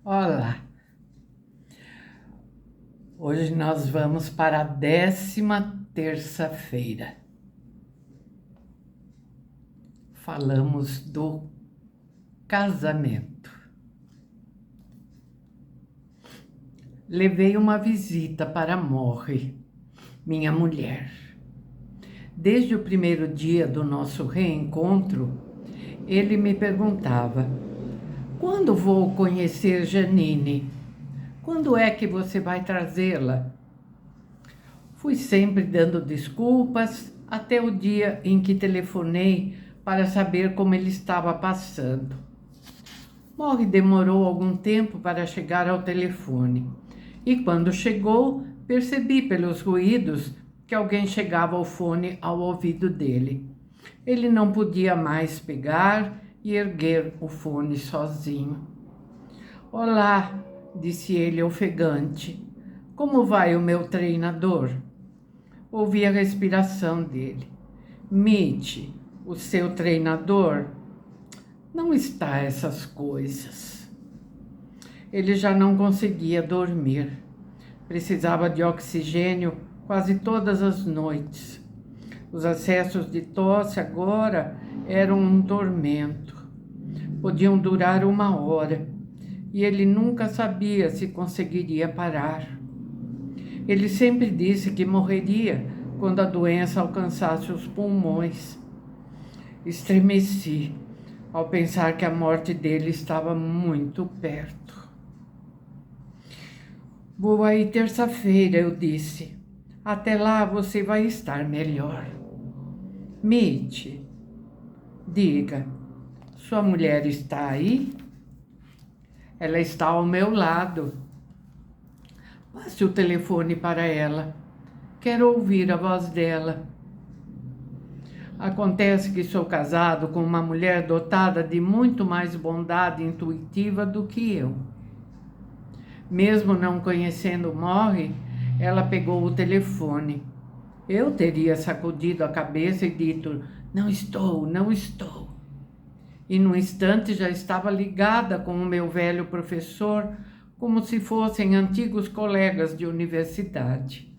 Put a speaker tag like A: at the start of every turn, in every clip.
A: Olá, hoje nós vamos para a 10ª terça-feira. Falamos do casamento. Levei uma visita para Morrie, minha mulher. Desde o primeiro dia do nosso reencontro, ele me perguntava: quando vou conhecer Janine? Quando é que você vai trazê-la? Fui sempre dando desculpas até o dia em que telefonei para saber como ele estava passando. Morrie demorou algum tempo para chegar ao telefone e quando chegou, percebi pelos ruídos que alguém chegava ao fone ao ouvido dele. Ele não podia mais pegar e erguer o fone sozinho. Olá, disse ele ofegante. Como vai o meu treinador? Ouvi a respiração dele. Mitch, o seu treinador, não está essas coisas. Ele já não conseguia dormir. Precisava de oxigênio quase todas as noites. Os acessos de tosse agora eram um tormento. Podiam durar 1 hora e ele nunca sabia se conseguiria parar. Ele sempre disse que morreria quando a doença alcançasse os pulmões. Estremeci ao pensar que a morte dele estava muito perto. Vou aí terça-feira, eu disse. Até lá você vai estar melhor. Mitch, diga, sua mulher está aí? Ela está ao meu lado. Passe o telefone para ela. Quero ouvir a voz dela. Acontece que sou casado com uma mulher dotada de muito mais bondade intuitiva do que eu. Mesmo não conhecendo Morrie, ela pegou o telefone. Eu teria sacudido a cabeça e dito: não estou, não estou. E no instante já estava ligada com o meu velho professor, como se fossem antigos colegas de universidade.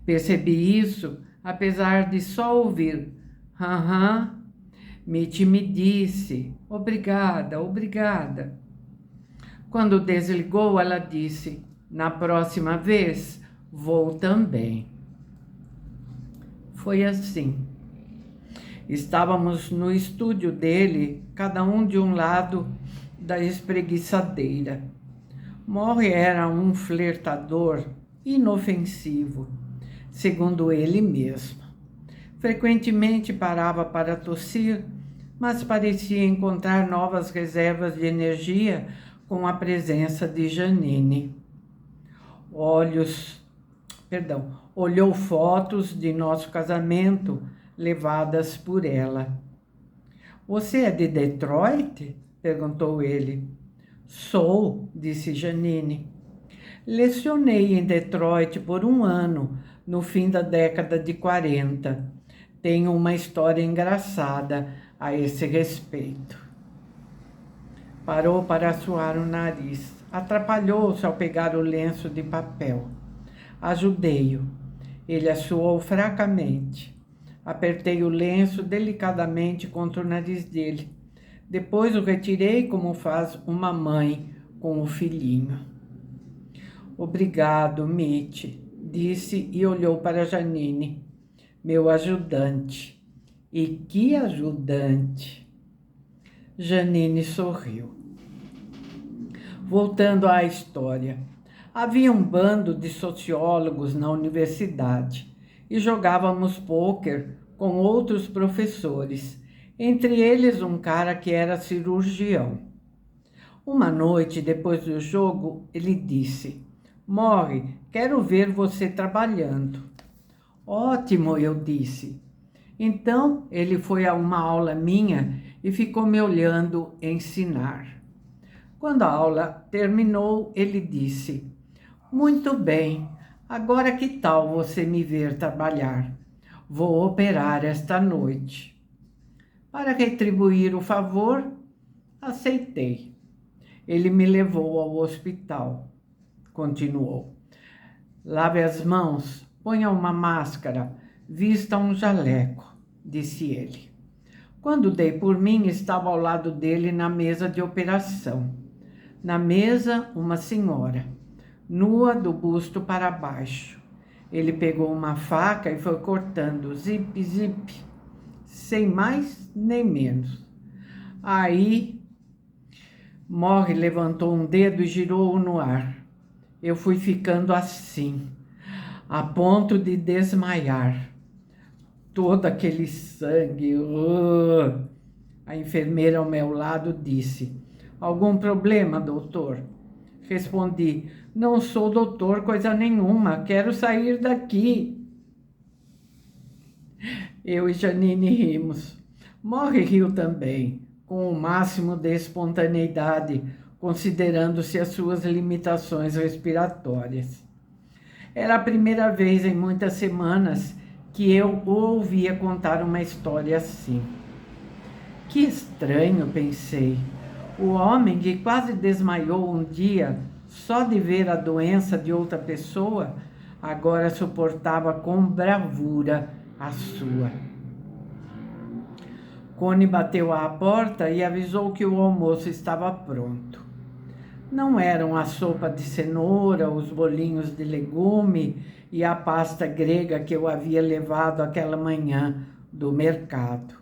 A: Percebi isso, apesar de só ouvir aham. Mitch me disse, obrigada, obrigada. Quando desligou, ela disse, na próxima vez, vou também. Foi assim. Estávamos no estúdio dele, cada um de um lado da espreguiçadeira. Morrie era um flertador inofensivo, segundo ele mesmo. Frequentemente parava para tossir, mas parecia encontrar novas reservas de energia com a presença de Janine. Olhou fotos de nosso casamento levadas por ela. Você é de Detroit? Perguntou ele. Sou, disse Janine. Lecionei em Detroit por 1 ano, no fim da década de 40. Tenho uma história engraçada a esse respeito. Parou para assoar o nariz. Atrapalhou-se ao pegar o lenço de papel. Ajudei-o. Ele assoou fracamente. Apertei o lenço delicadamente contra o nariz dele. Depois o retirei como faz uma mãe com o filhinho. Obrigado, Mitch, disse e olhou para Janine. Meu ajudante. E que ajudante! Janine sorriu. Voltando à história. Havia um bando de sociólogos na universidade e jogávamos pôquer com outros professores, entre eles um cara que era cirurgião. Uma noite, depois do jogo, ele disse, Morrie, quero ver você trabalhando. Ótimo, eu disse. Então, ele foi a uma aula minha e ficou me olhando ensinar. Quando a aula terminou, ele disse, muito bem, agora que tal você me ver trabalhar? Vou operar esta noite. Para retribuir o favor, aceitei. Ele me levou ao hospital, continuou. Lave as mãos, ponha uma máscara, vista um jaleco, disse ele. Quando dei por mim, estava ao lado dele na mesa de operação. Na mesa, uma senhora, nua do busto para baixo. Ele pegou uma faca e foi cortando, zip, zip, sem mais nem menos. Aí, Morre levantou um dedo e girou-o no ar. Eu fui ficando assim, a ponto de desmaiar. Todo aquele sangue. A enfermeira ao meu lado disse: algum problema, doutor? Respondi: não sou doutor coisa nenhuma, quero sair daqui. Eu e Janine rimos. Morre riu também, com o máximo de espontaneidade, considerando-se as suas limitações respiratórias. Era a primeira vez em muitas semanas que eu o ouvia contar uma história assim. Que estranho, pensei. O homem que quase desmaiou um dia só de ver a doença de outra pessoa, agora suportava com bravura a sua. Cone bateu à porta e avisou que o almoço estava pronto. Não eram a sopa de cenoura, os bolinhos de legume e a pasta grega que eu havia levado aquela manhã do mercado.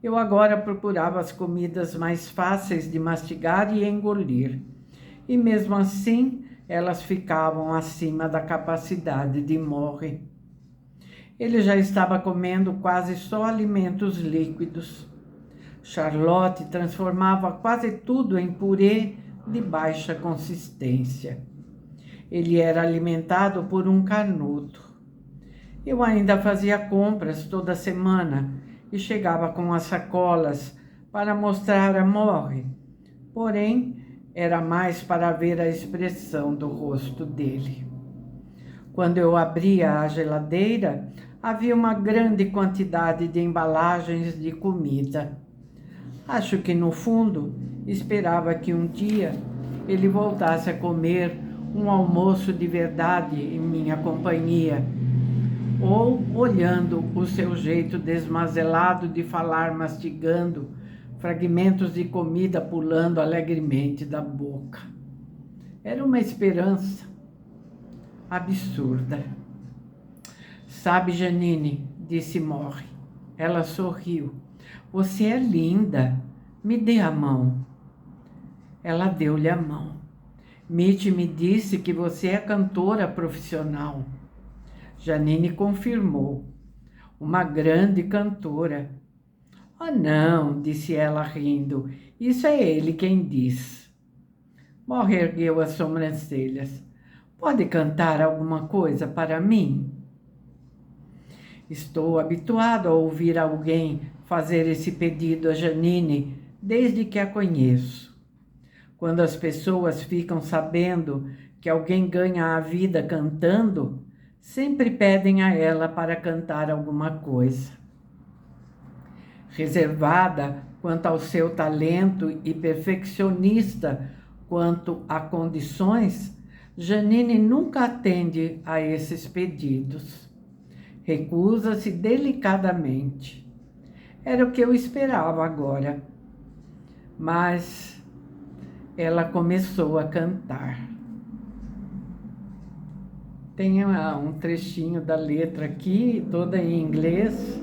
A: Eu agora procurava as comidas mais fáceis de mastigar e engolir. E mesmo assim, elas ficavam acima da capacidade de Morre. Ele já estava comendo quase só alimentos líquidos. Charlotte transformava quase tudo em purê de baixa consistência. Ele era alimentado por um canudo. Eu ainda fazia compras toda semana e chegava com as sacolas para mostrar a Morre. Porém, era mais para ver a expressão do rosto dele. Quando eu abria a geladeira, havia uma grande quantidade de embalagens de comida. Acho que, no fundo, esperava que um dia ele voltasse a comer um almoço de verdade em minha companhia, ou olhando o seu jeito desmazelado de falar mastigando, fragmentos de comida pulando alegremente da boca. Era uma esperança absurda. Sabe, Janine, disse Morre. Ela sorriu. Você é linda. Me dê a mão. Ela deu-lhe a mão. Mitch me disse que você é cantora profissional. Janine confirmou. Uma grande cantora. Oh, não, disse ela rindo. Isso é ele quem diz. Morre ergueu as sobrancelhas. Pode cantar alguma coisa para mim? Estou habituado a ouvir alguém fazer esse pedido a Janine desde que a conheço. Quando as pessoas ficam sabendo que alguém ganha a vida cantando, sempre pedem a ela para cantar alguma coisa. Reservada quanto ao seu talento e perfeccionista quanto a condições, Janine nunca atende a esses pedidos. Recusa-se delicadamente. Era o que eu esperava agora. Mas ela começou a cantar. Tem um trechinho da letra aqui, toda em inglês.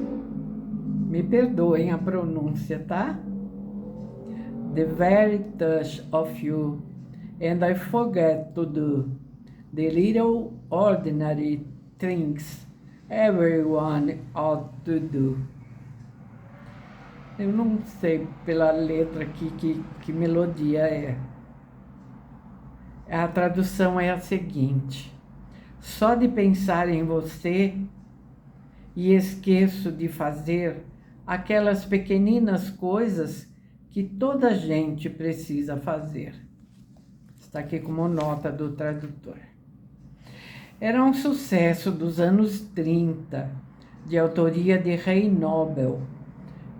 A: Me perdoem a pronúncia, tá? The very touch of you, and I forget to do the little ordinary things everyone ought to do. Eu não sei pela letra aqui que melodia é. A tradução é a seguinte: só de pensar em você e esqueço de fazer aquelas pequeninas coisas que toda gente precisa fazer. Está aqui como nota do tradutor. Era um sucesso dos anos 30, de autoria de Ray Nobel,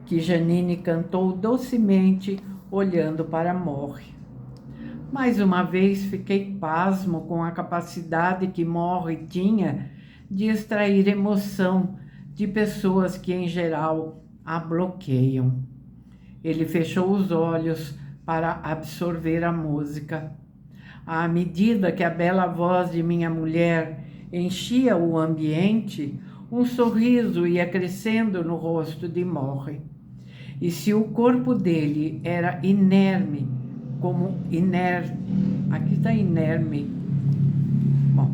A: que Janine cantou docemente olhando para Morre. Mais uma vez fiquei pasmo com a capacidade que Morrie tinha de extrair emoção de pessoas que, em geral, a bloqueiam. Ele fechou os olhos para absorver a música. À medida que a bela voz de minha mulher enchia o ambiente, um sorriso ia crescendo no rosto de Morrie. E se o corpo dele era inerme, aqui está inerme, bom,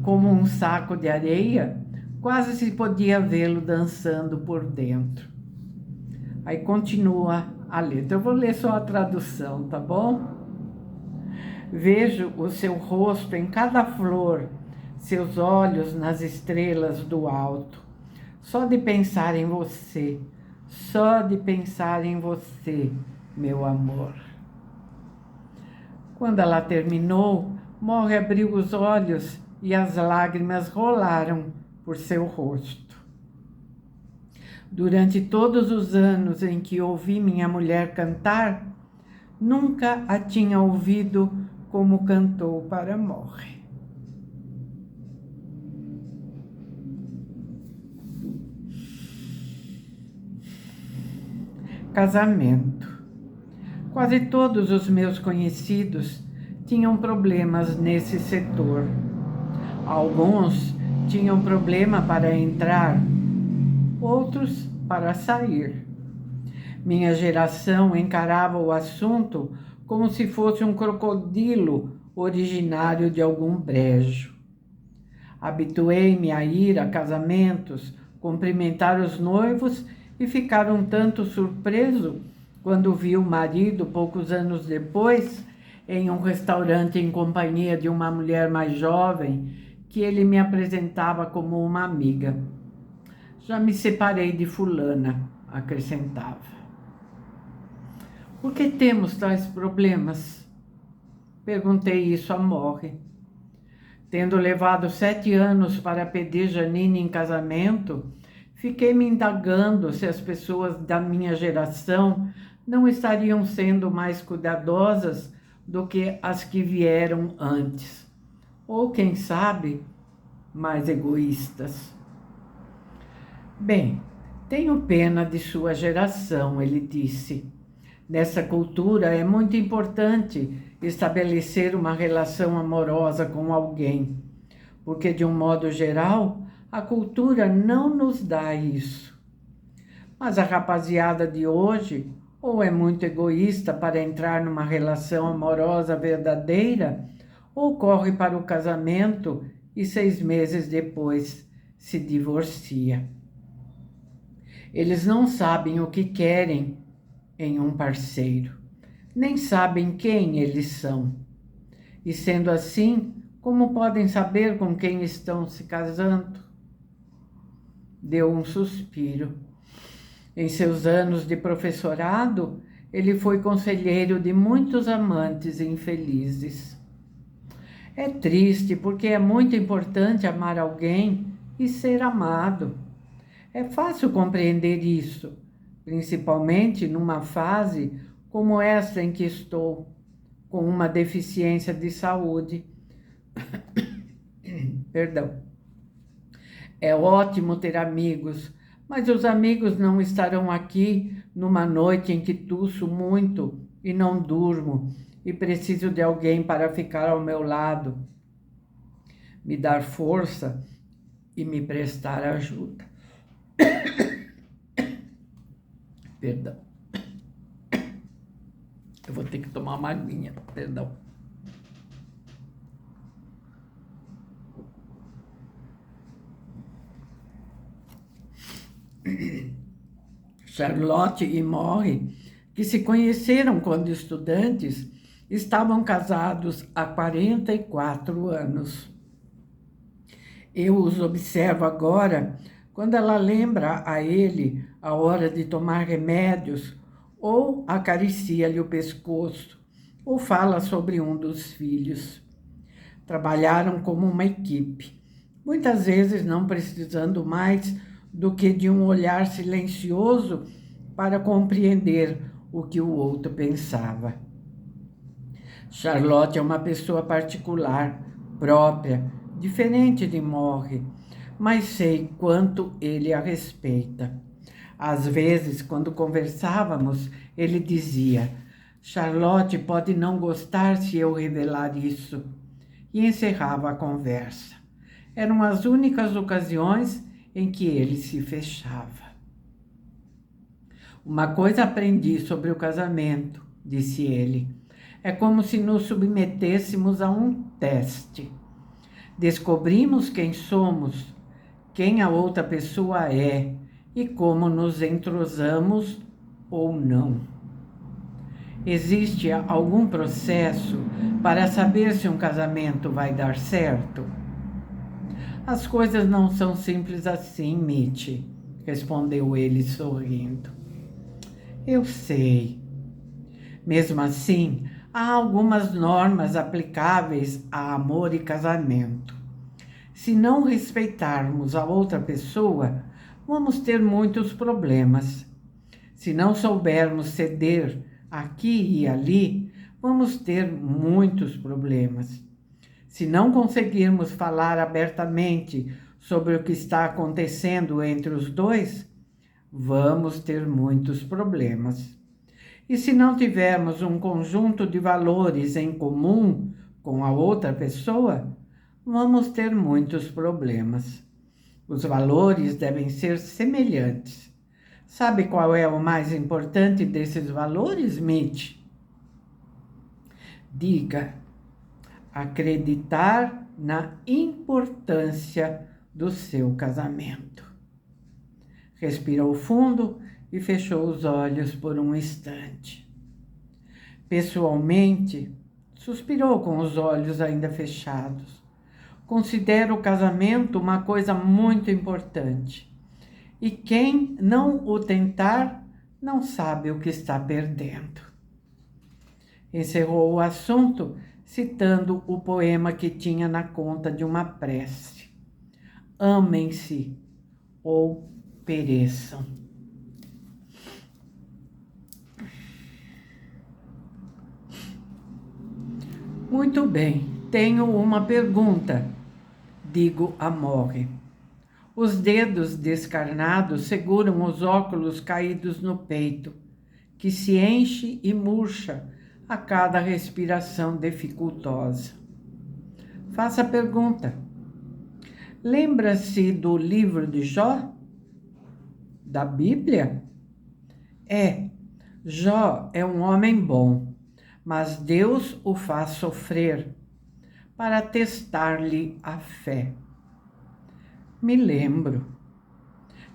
A: como um saco de areia, quase se podia vê-lo dançando por dentro. Aí continua a letra. Eu vou ler só a tradução, tá bom? Vejo o seu rosto em cada flor, seus olhos nas estrelas do alto. Só de pensar em você, meu amor. Quando ela terminou, Morrie abriu os olhos e as lágrimas rolaram por seu rosto. Durante todos os anos em que ouvi minha mulher cantar, nunca a tinha ouvido como cantou para Morrie. Casamento. Quase todos os meus conhecidos tinham problemas nesse setor. Alguns tinham problema para entrar, outros para sair. Minha geração encarava o assunto como se fosse um crocodilo originário de algum brejo. Habituei-me a ir a casamentos, cumprimentar os noivos e ficar um tanto surpreso quando vi o marido, poucos anos depois, em um restaurante em companhia de uma mulher mais jovem, que ele me apresentava como uma amiga. Já me separei de fulana, acrescentava. Por que temos tais problemas? Perguntei isso a Morrie. Tendo levado 7 anos para pedir Janine em casamento, fiquei me indagando se as pessoas da minha geração não estariam sendo mais cuidadosas do que as que vieram antes. Ou, quem sabe, mais egoístas. Bem, tenho pena de sua geração, ele disse. Nessa cultura é muito importante estabelecer uma relação amorosa com alguém, porque, de um modo geral, a cultura não nos dá isso. Mas a rapaziada de hoje ou é muito egoísta para entrar numa relação amorosa verdadeira, ou corre para o casamento e 6 meses depois se divorcia. Eles não sabem o que querem em um parceiro, nem sabem quem eles são. E sendo assim, como podem saber com quem estão se casando? Deu um suspiro. Em seus anos de professorado, ele foi conselheiro de muitos amantes infelizes. É triste porque é muito importante amar alguém e ser amado. É fácil compreender isso, principalmente numa fase como esta em que estou, com uma deficiência de saúde. Perdão. É ótimo ter amigos, mas os amigos não estarão aqui numa noite em que tuço muito e não durmo e preciso de alguém para ficar ao meu lado, me dar força e me prestar ajuda. Perdão. Eu vou ter que tomar uma aguinha, perdão. Charlotte e Morrie, que se conheceram quando estudantes, estavam casados há 44 anos. Eu os observo agora quando ela lembra a ele a hora de tomar remédios, ou acaricia-lhe o pescoço, ou fala sobre um dos filhos. Trabalharam como uma equipe, muitas vezes não precisando mais do que de um olhar silencioso para compreender o que o outro pensava. Charlotte é uma pessoa particular, própria, diferente de Morrie, mas sei quanto ele a respeita. Às vezes, quando conversávamos, ele dizia: Charlotte pode não gostar se eu revelar isso, e encerrava a conversa. Eram as únicas ocasiões em que ele se fechava. Uma coisa aprendi sobre o casamento, disse ele. É como se nos submetêssemos a um teste. Descobrimos quem somos, quem a outra pessoa é e como nos entrosamos ou não. Existe algum processo para saber se um casamento vai dar certo? As coisas não são simples assim, Mitch, respondeu ele sorrindo. Eu sei. Mesmo assim, há algumas normas aplicáveis a amor e casamento. Se não respeitarmos a outra pessoa, vamos ter muitos problemas. Se não soubermos ceder aqui e ali, vamos ter muitos problemas. Se não conseguirmos falar abertamente sobre o que está acontecendo entre os dois, vamos ter muitos problemas. E se não tivermos um conjunto de valores em comum com a outra pessoa, vamos ter muitos problemas. Os valores devem ser semelhantes. Sabe qual é o mais importante desses valores, Mitch? Diga: acreditar na importância do seu casamento. Respirou fundo e fechou os olhos por um instante. Pessoalmente, suspirou com os olhos ainda fechados. Considero o casamento uma coisa muito importante. E quem não o tentar, não sabe o que está perdendo. Encerrou o assunto citando o poema que tinha na conta de uma prece. Amem-se ou pereçam. Muito bem, tenho uma pergunta, digo a Morrie. Os dedos descarnados seguram os óculos caídos no peito, que se enche e murcha a cada respiração dificultosa. Faça a pergunta. Lembra-se do livro de Jó? Da Bíblia? Jó é um homem bom, mas Deus o faz sofrer para testar-lhe a fé. Me lembro.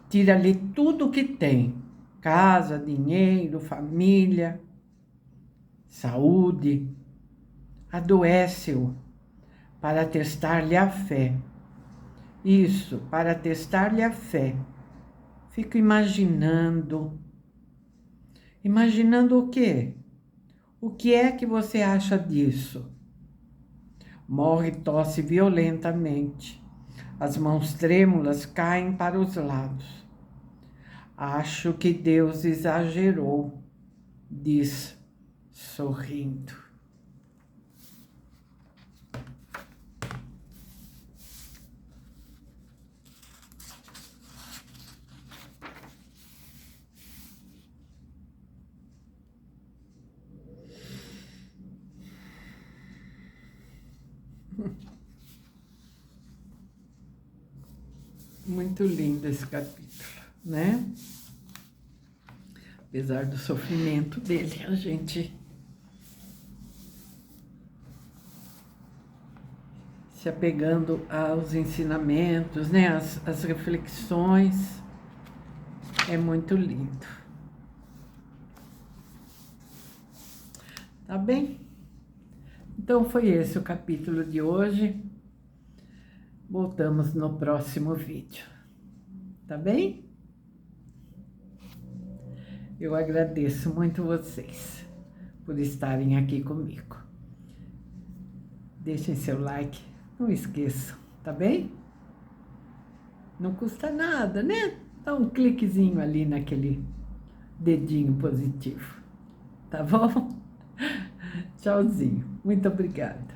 A: Tira-lhe tudo o que tem: casa, dinheiro, família, saúde. Adoece-o para testar-lhe a fé. Isso, para testar-lhe a fé. Fico imaginando. Imaginando o quê? O que é que você acha disso? Morrie tosse violentamente. As mãos trêmulas caem para os lados. Acho que Deus exagerou, diz, sorrindo. Muito lindo esse capítulo, né? Apesar do sofrimento dele, a gente se apegando aos ensinamentos, né? As reflexões, é muito lindo. Tá bem? Então foi esse o capítulo de hoje. Voltamos no próximo vídeo. Tá bem? Eu agradeço muito vocês por estarem aqui comigo. Deixem seu like, não esqueçam, tá bem? Não custa nada, né? Dá um cliquezinho ali naquele dedinho positivo, tá bom? Tchauzinho. Muito obrigada.